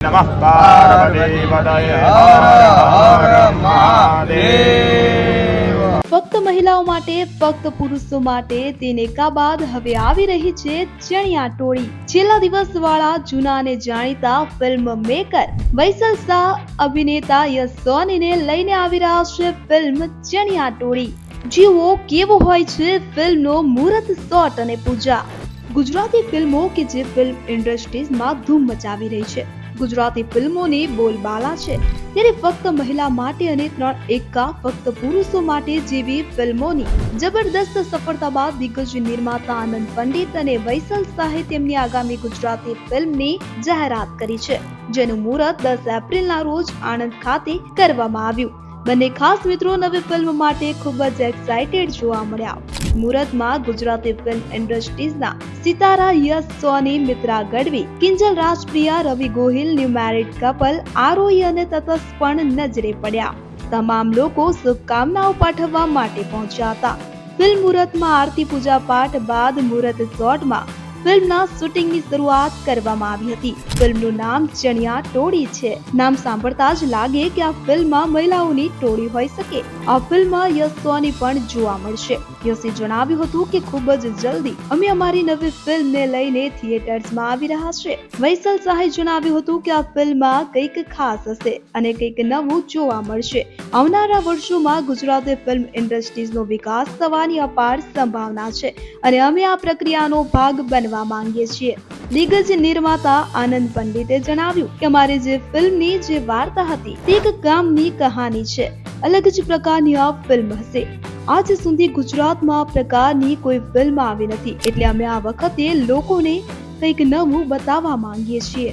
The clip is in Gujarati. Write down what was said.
નમઃ પાર્વતી પતયે હર હર મહાદેવ। ફક્ત મહિલાઓ માટે, ફક્ત પુરુષો માટે તેને કા બાદ હવે આવી રહી છે ચણિયા ટોળી। છેલ્લા દિવસ વાળા જૂના અને જાણીતા ફિલ્મ મેકર વૈસલ શાહ અભિનેતા યશ સોનીને લઈને આવી રહ્યા છે ફિલ્મ ચણિયા ટોળી। જીવો કેવો હોય છે ફિલ્મનો મુહૂર્ત શોટ અને પૂજા। ગુજરાતી ફિલ્મો કે જે ફિલ્મ ઇન્ડસ્ટ્રીઝમાં ધૂમ મચાવી રહી છે, ગુજરાતી ફિલ્મોની બોલબાલા છે, ત્યારે ફક્ત મહિલા માટે અને 3 એક્કા ફક્ત પુરુષો માટે જેવી ફિલ્મોની જબરદસ્ત સફળતા બાદ દિગ્ગજ નિર્માતા આનંદ પંડિત અને વૈસલ શાહે તેમની આગામી ગુજરાતી ફિલ્મની જાહેરાત કરી છે, જેનું મુહૂર્ત 10 એપ્રિલના રોજ આણંદ ખાતે કરવામાં આવ્યું। બંને ખાસ મિત્રો નવી ફિલ્મ માટે ખૂબ જ એક્સાઇટેડ જોવા મળ્યા। મુહૂર્તમાં ગુજરાતી ફિલ્મ ઇન્ડસ્ટ્રીઝના સિતારા Yash Soni, Mitra Gadhvi, Kinjal Rajpriya, Ravi Gohil, new married couple Aarohi અને તટસ્થ પણ નજરે પડ્યા। તમામ લોકો શુભકામનાઓ પાઠવવા માટે પહોંચ્યા હતા। ફિલ્મ મુહૂર્તમાં આરતી પૂજા પાઠ બાદ મુહૂર્ત શોટમાં ફિલ્મના શૂટિંગની શરૂઆત કરવામાં આવી હતી। ફિલ્મનું નામ ચણિયા ટોળી છે। નામ સાંભળતા જ લાગે કે આ ફિલ્મમાં મહિલાઓની ટોળી હોઈ શકે। આ ફિલ્મમાં યશ સોની પણ જોવા મળશે। યશે જણાવ્યું હતું કે ખૂબ જ જલ્દી અમે અમારી નવી ફિલ્મને લઈને થિયેટર્સમાં આવી રહ્યા છે। વૈસલ શાહે જણાવ્યું હતું કે આ ફિલ્મમાં કંઈક ખાસ હશે અને કંઈક નવું જોવા મળશે। આવનારા વર્ષોમાં ગુજરાતી ફિલ્મ ઇન્ડસ્ટ્રીઝનો વિકાસ થવાની અપાર સંભાવના છે અને અમે આ પ્રક્રિયાનો ભાગ બનવા માંગીએ છીએ। દિગ્ગજ નિર્માતા આનંદ પંડિતે જણાવ્યું કે અમારી જે ફિલ્મની જે વાર્તા હતી તે એક ગામની કહાની છે। અલગ જ પ્રકારની આ ફિલ્મ હશે। આજ સુધી ગુજરાતમાં આ પ્રકારની કોઈ ફિલ્મ આવી નથી, એટલે અમે આ વખતે લોકોને કંઈક નવું બતાવવા માંગીએ છીએ।